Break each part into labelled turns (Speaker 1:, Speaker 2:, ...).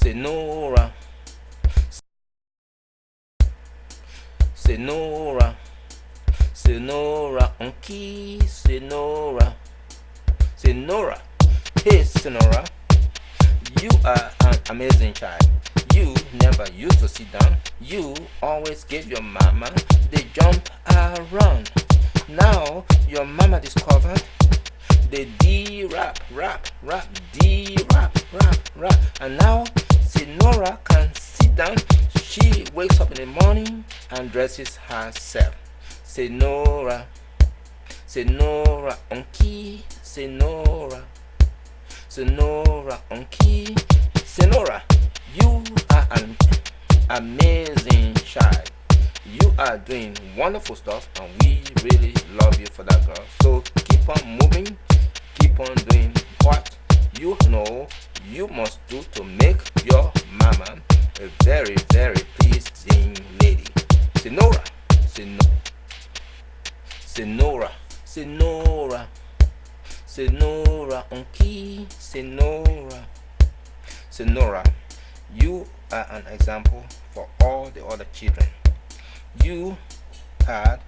Speaker 1: Senora, Senora, Senora Ankhi, Senora, Senora. Hey Senora, you are an amazing child. You never used to sit down. You always gave your mama the jump around. Now your mama discovered the D rap, rap, rap, D rap, rap, rap. And now Senora can sit down. She wakes up in the morning and dresses herself. Senora, Senora Ankhi, Senora, Senora Ankhi, Senora. You are an amazing child. You are doing wonderful stuff, and we really love you for that, girl. So keep on moving, keep on doing what you know you must do to make your mama a very, very pleasing lady. Senora, Senora, Senora, Senora Ankhi, Senora, Senora. You are an example for all the other children. You had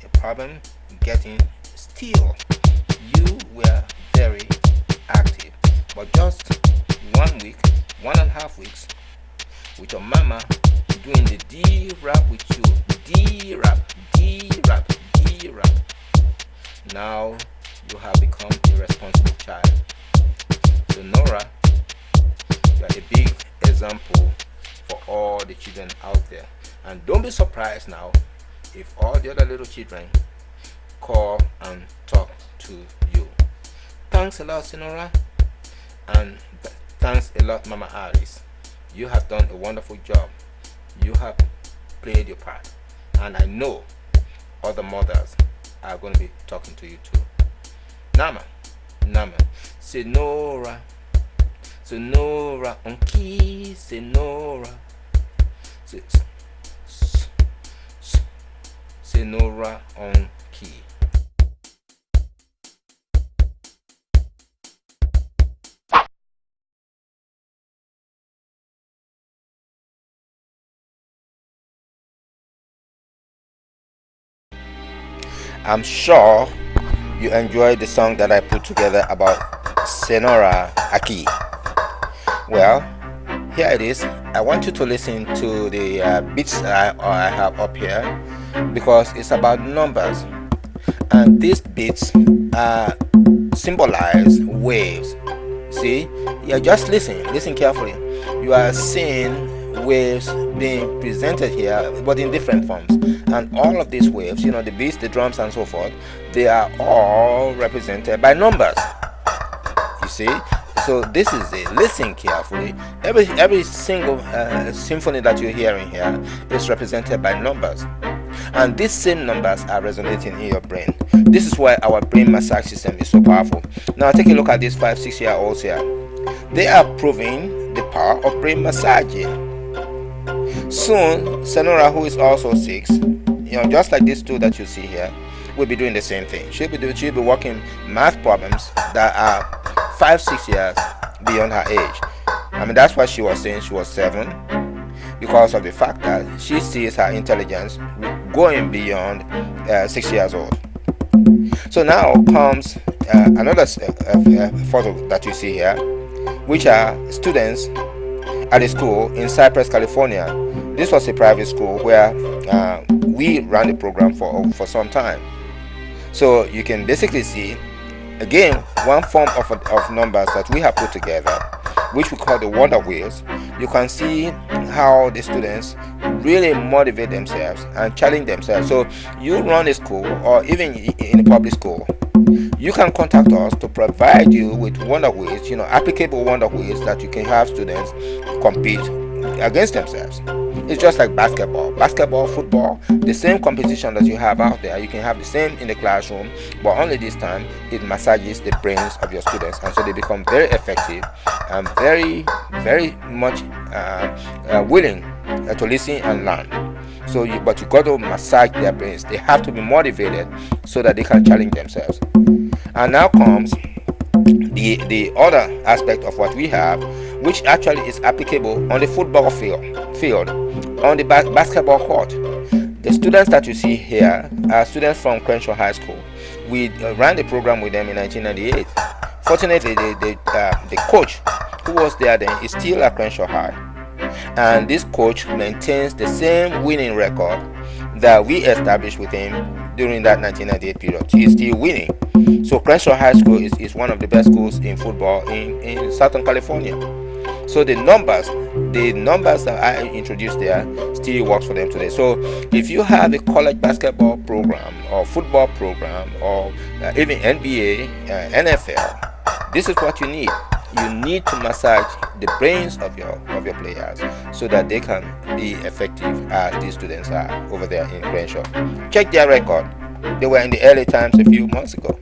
Speaker 1: a problem getting still. You were very active, but just 1 week, 1.5 weeks, with your mama doing the D rap with you, D rap, D rap, D rap. Now you have become a responsible child. So Nora, you are a big example for all the children out there. And don't be surprised now if all the other little children call and talk to you. Thanks a lot, Senora, and thanks a lot, Mama Alice. You have done a wonderful job. You have played your part, and I know other mothers are going to be talking to you too. Nama, Nama, Senora, Senora Ankhi, Senora, Senora Ankhi. I'm sure you enjoyed the song that I put together about Senora Ankhi. Well, here it is. I want you to listen to the beats I have up here, because it's about numbers, and these beats symbolize waves. See, yeah, just listen carefully. You are seeing waves being presented here, but in different forms, and all of these waves, you know, the beats, the drums, and so forth, they are all represented by numbers. You see, so this is it. Listen carefully. Every single symphony that you're hearing here is represented by numbers, and these same numbers are resonating in your brain. This is why our brain massage system is so powerful. Now take a look at these 5-6-year-olds here. They are proving the power of brain massaging. Soon Senora, who is also 6, you know, just like these two that you see here, will be doing the same thing. She'll be working math problems that are 5-6 years beyond her age. I mean, that's why she was saying she was 7, because of the fact that she sees her intelligence going beyond 6 years old. So now comes another photo that you see here, which are students at a school in Cypress, California. This was a private school where we ran the program for some time. So you can basically see, again, one form of numbers that we have put together, which we call the wonder wheels. You can see how the students really motivate themselves and challenge themselves. So you run a school, or even in a public school, you can contact us to provide you with wonder wheels, you know, applicable wonder wheels that you can have students compete against themselves. It's just like basketball, football, the same competition that you have out there. You can have the same in the classroom, but only this time it massages the brains of your students, and so they become very effective and very, very much willing to listen and learn. So, but you got to massage their brains. They have to be motivated so that they can challenge themselves. And now comes the other aspect of what we have, which actually is applicable on the football field, on the basketball court. The students that you see here are students from Crenshaw High School. We ran the program with them in 1998. Fortunately, the coach who was there then is still at Crenshaw High, and this coach maintains the same winning record that we established with him during that 1998 period. He is still winning. So Crenshaw High School is one of the best schools in football in Southern California. So the numbers that I introduced there still works for them today. So if you have a college basketball program or football program or even NBA, NFL, this is what you need. You need to massage the brains of your players so that they can be effective as these students are over there in Crenshaw. Check their record. They were in the early times a few months ago.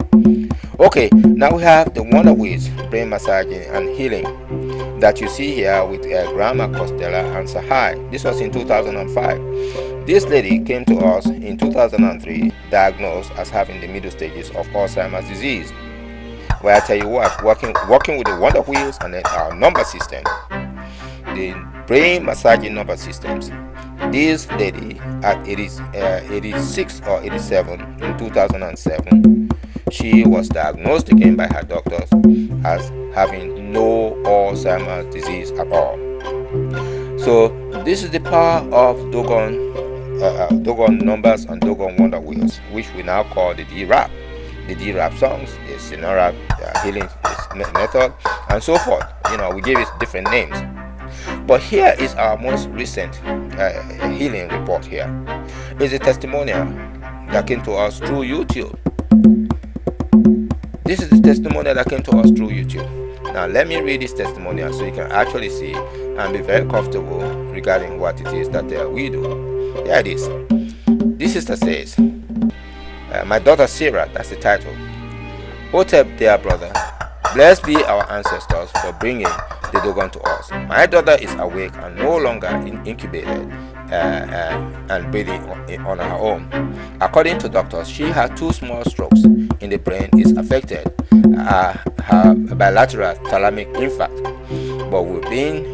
Speaker 1: Okay, now we have the Wonder Wheels brain massaging and healing that you see here with Grandma Costella and Sahai. This was in 2005. This lady came to us in 2003 diagnosed as having the middle stages of Alzheimer's disease. Well, I tell you what, working with the Wonder Wheels and then our number system, the brain massaging number systems, this lady at 86 or 87 in 2007, she was diagnosed again by her doctors as having no Alzheimer's disease at all. So this is the power of Dogon numbers and Dogon Wonder Wheels, which we now call the D-Rap. The D-Rap songs, the Senora healing method, and so forth. We give it different names. But here is our most recent healing report here. It's a testimonial that came to us through YouTube. This is the testimonial that came to us through YouTube. Now let me read this testimonial so you can actually see and be very comfortable regarding what it is that we do. There it is. This sister says, my daughter Sarah, that's the title. Hotep, dear brother, blessed be our ancestors for bringing the Dogon to us. My daughter is awake and no longer incubated and breathing on her own. According to doctors, she has 2 small strokes in the brain is affected, her bilateral thalamic infarct. But we've been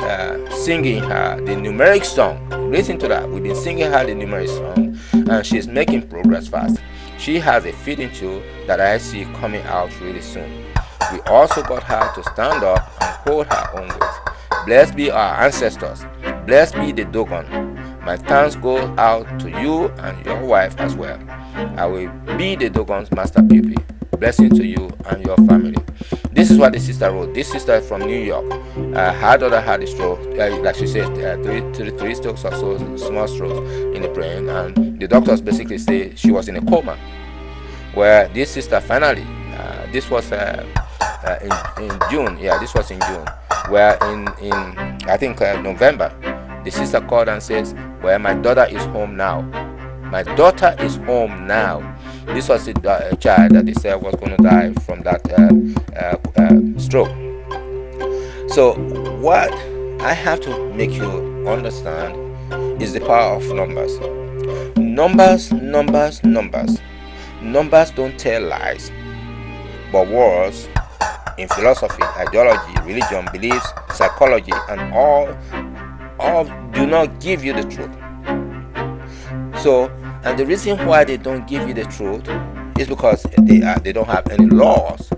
Speaker 1: singing her the numeric song. Listen to that. We've been singing her the numeric song, and she's making progress fast. She has a feeding tube that I see coming out really soon. We also got her to stand up and hold her own weight. Blessed be our ancestors. Blessed be the Dogon. My thanks go out to you and your wife as well. I will be the Dogon's master pupil. Blessing to you and your family. This is what the sister wrote. This sister is from New York. Her daughter had a stroke, like she said, three strokes or so, small strokes in the brain, and the doctors basically say she was in a coma. Where this sister finally, this was in June. Yeah, this was in June. Where in I think November, the sister called and says, "Well, my daughter is home now. My daughter is home now." This was a child that they said was going to die from that stroke. So what I have to make you understand is the power of numbers. Numbers don't tell lies, but words in philosophy, ideology, religion, beliefs, psychology, and all do not give you the truth. So, and the reason why they don't give you the truth is because they don't have any laws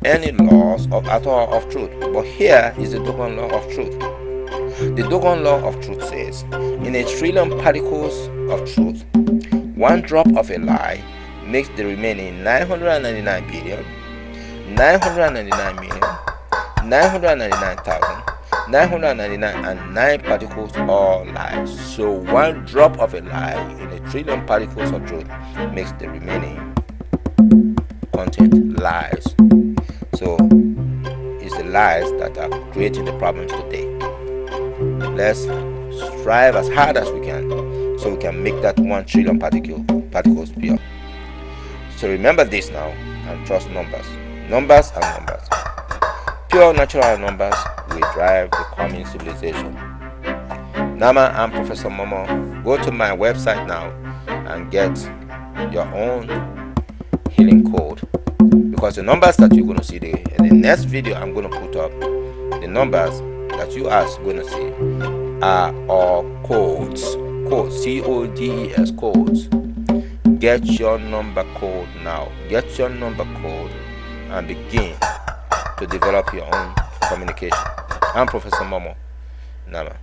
Speaker 1: at all of truth. But here is the Dogon law of truth. The Dogon law of truth says, in a trillion particles of truth, one drop of a lie makes the remaining 999 billion, 999 million, 999,000, 999 and 9 particles all lies. So one drop of a lie in a trillion particles of truth makes the remaining content lies. So it's the lies that are creating the problems today. Let's strive as hard as we can so we can make that 1 trillion particles pure. So remember this now and trust numbers. Numbers and numbers. Pure natural numbers will drive the coming civilization. Nama, I'm Professor Momo. Go to my website now and get your own healing code, because the numbers that you're going to see in the next video I'm going to put up, the numbers that you are going to see are all codes. Codes, CODES, codes. Get your number code now. Get your number code and begin to develop your own communication. I'm Professor Momo Nama.